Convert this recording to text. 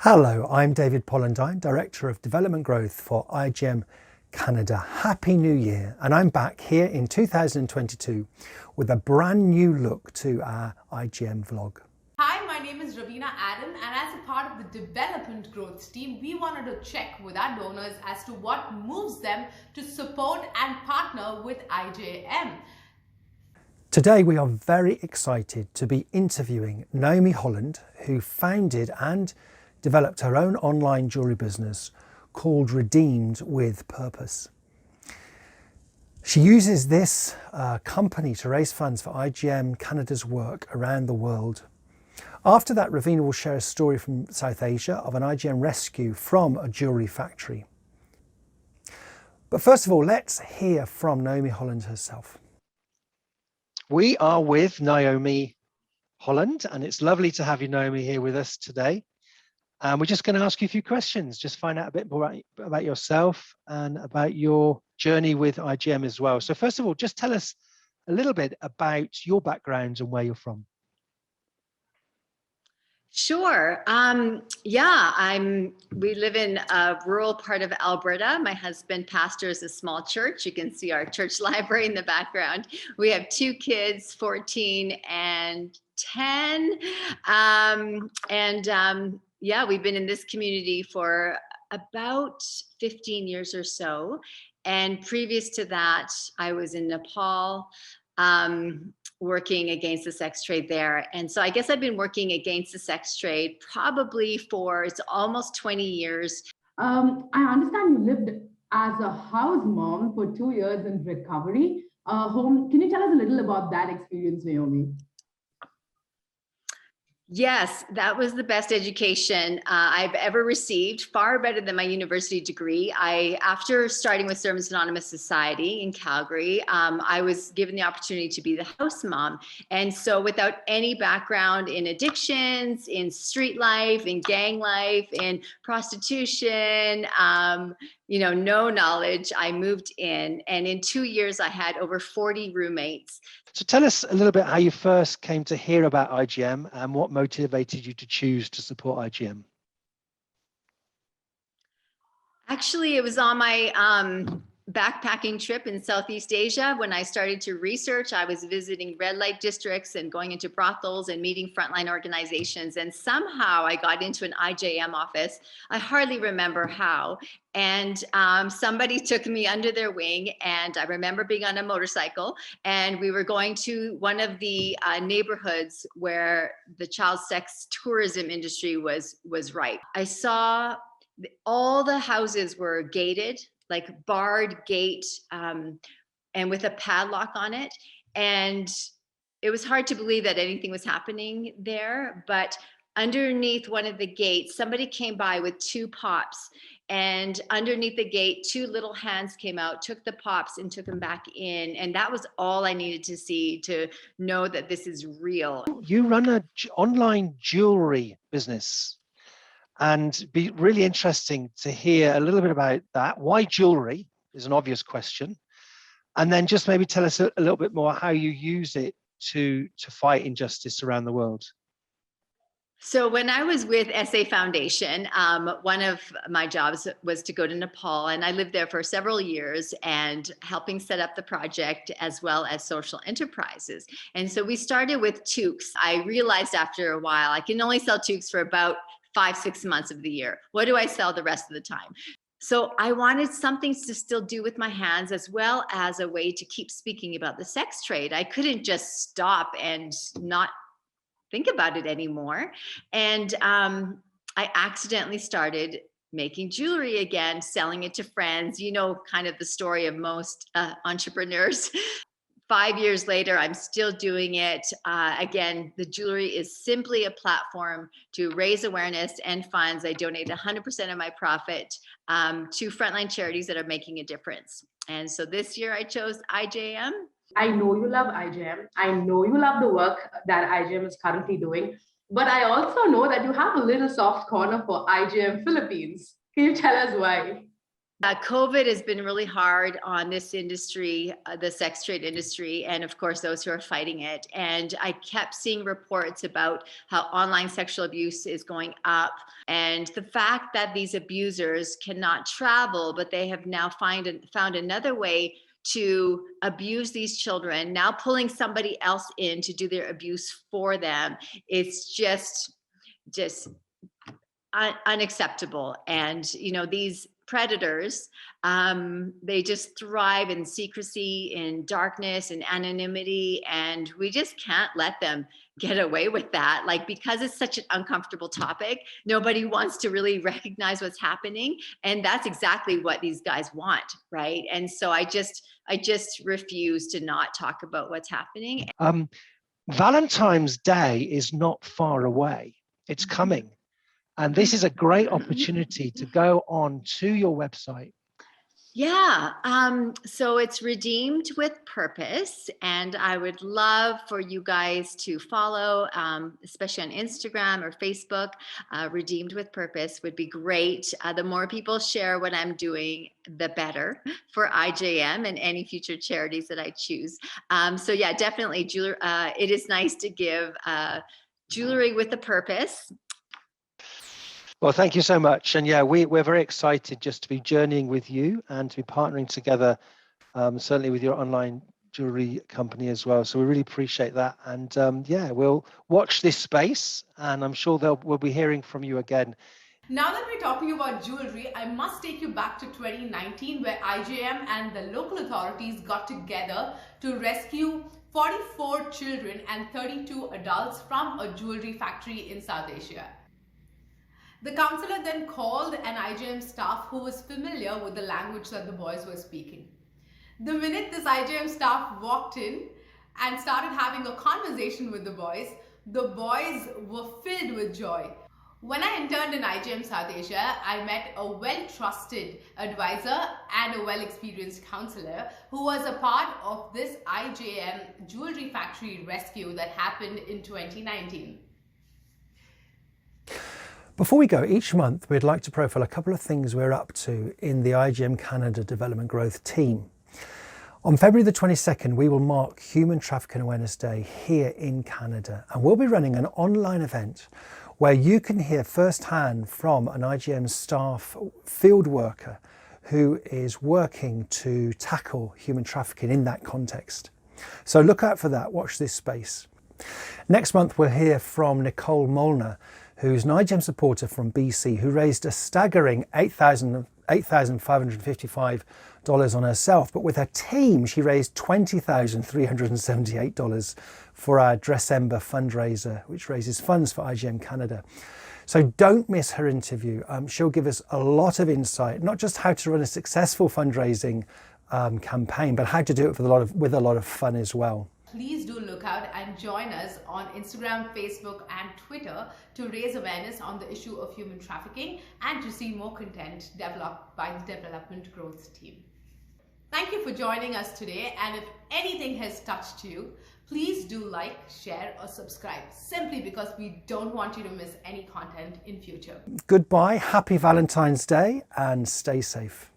Hello, I'm David Pollendine, Director of Development Growth for IJM Canada. Happy New Year, and I'm back here in 2022 with a brand new look to our IJM vlog. Hi, my name is Raveena Adam, and as a part of the development growth team, we wanted to check with our donors as to what moves them to support and partner with IJM. Today we are very excited to be interviewing Naomi Holland, who founded and developed her own online jewellery business called Redeemed with Purpose. She uses this company to raise funds for IJM Canada's work around the world. After that, Raveena will share a story from South Asia of an IJM rescue from a jewellery factory. But first of all, let's hear from Naomi Holland herself. We are with Naomi Holland, and it's lovely to have you, Naomi, here with us today. We're just going to ask you a few questions, just find out a bit more about yourself and about your journey with IJM as well. So first of all, just tell us a little bit about your background and where you're from. Sure. We live in a rural part of Alberta. My husband pastors a small church. You can see our church library in the background. We have two kids, 14 and 10. We've been in this community for about 15 years or so. And previous to that, I was in Nepal, working against the sex trade there. And so I guess I've been working against the sex trade probably for, it's almost 20 years. I understand you lived as a house mom for 2 years in recovery home. Can you tell us a little about that experience, Naomi? Yes, that was the best education I've ever received, far better than my university degree. After starting with Servants Anonymous Society in Calgary, I was given the opportunity to be the house mom. And so without any background in addictions, in street life, in gang life, in prostitution, no knowledge, I moved in. And in 2 years, I had over 40 roommates. So tell us a little bit how you first came to hear about IJM and what motivated you to choose to support IJM. Actually, it was on my backpacking trip in Southeast Asia. When I started to research, I was visiting red light districts and going into brothels and meeting frontline organizations. And somehow I got into an IJM office. I hardly remember how. And somebody took me under their wing, and I remember being on a motorcycle, and we were going to one of the neighborhoods where the child sex tourism industry was ripe. I saw all the houses were gated, like barred gate, and with a padlock on it. And it was hard to believe that anything was happening there, but underneath one of the gates, somebody came by with 2 pops, and underneath the gate, 2 little hands came out, took the pops and took them back in. And that was all I needed to see to know that this is real. You run an online jewelry business, and it'd be really interesting to hear a little bit about that. Why jewelry is an obvious question. And then just maybe tell us a little bit more how you use it to fight injustice around the world. So when I was with SA Foundation, one of my jobs was to go to Nepal, and I lived there for several years and helping set up the project as well as social enterprises. And so we started with toques. I realized after a while, I can only sell toques for about 5-6 months of the year. What do I sell the rest of the time? So I wanted something to still do with my hands, as well as a way to keep speaking about the sex trade. I couldn't just stop and not think about it anymore. And I accidentally started making jewelry again, selling it to friends, kind of the story of most entrepreneurs. 5 years later, I'm still doing it. Again, the jewelry is simply a platform to raise awareness and funds. I donate 100% of my profit to frontline charities that are making a difference. And so this year I chose IJM. I know you love IJM. I know you love the work that IJM is currently doing, but I also know that you have a little soft corner for IJM Philippines. Can you tell us why? COVID has been really hard on this industry, the sex trade industry, and of course, those who are fighting it. And I kept seeing reports about how online sexual abuse is going up, and the fact that these abusers cannot travel, but they have now found another way to abuse these children, now pulling somebody else in to do their abuse for them. It's just unacceptable. And these predators, they just thrive in secrecy, in darkness, in anonymity, and we just can't let them get away with that. Like, because it's such an uncomfortable topic, nobody wants to really recognize what's happening, and that's exactly what these guys want, right? And so I just refuse to not talk about what's happening. Valentine's Day is not far away. It's coming. And this is a great opportunity to go on to your website. Yeah, so it's Redeemed with Purpose, and I would love for you guys to follow, especially on Instagram or Facebook. Redeemed with Purpose would be great. The more people share what I'm doing, the better for IJM and any future charities that I choose. So yeah, definitely, it is nice to give jewelry with a purpose. Well, thank you so much. And yeah, we're very excited just to be journeying with you and to be partnering together, certainly with your online jewelry company as well. So we really appreciate that. And yeah, we'll watch this space, and I'm sure we'll be hearing from you again. Now that we're talking about jewelry, I must take you back to 2019, where IJM and the local authorities got together to rescue 44 children and 32 adults from a jewelry factory in South Asia. The counselor then called an IJM staff who was familiar with the language that the boys were speaking. The minute this IJM staff walked in and started having a conversation with the boys were filled with joy. When I interned in IJM South Asia, I met a well-trusted advisor and a well-experienced counselor who was a part of this IJM jewelry factory rescue that happened in 2019. Before we go, each month we'd like to profile a couple of things we're up to in the IJM Canada Development Growth team. On February the 22nd, we will mark Human Trafficking Awareness Day here in Canada, and we'll be running an online event where you can hear firsthand from an IJM staff field worker who is working to tackle human trafficking in that context. So look out for that, watch this space. Next month we'll hear from Nicole Molnar, who's an IJM supporter from BC, who raised a staggering $8,555 on herself, but with her team she raised $20,378 for our Dressember fundraiser, which raises funds for IJM Canada. So don't miss her interview. She'll give us a lot of insight, not just how to run a successful fundraising campaign, but how to do it with a lot of fun as well. Please do look out and join us on Instagram, Facebook, and Twitter to raise awareness on the issue of human trafficking and to see more content developed by the Development Growth team. Thank you for joining us today, and if anything has touched you, please do like, share, or subscribe, simply because we don't want you to miss any content in future. Goodbye, happy Valentine's Day, and stay safe.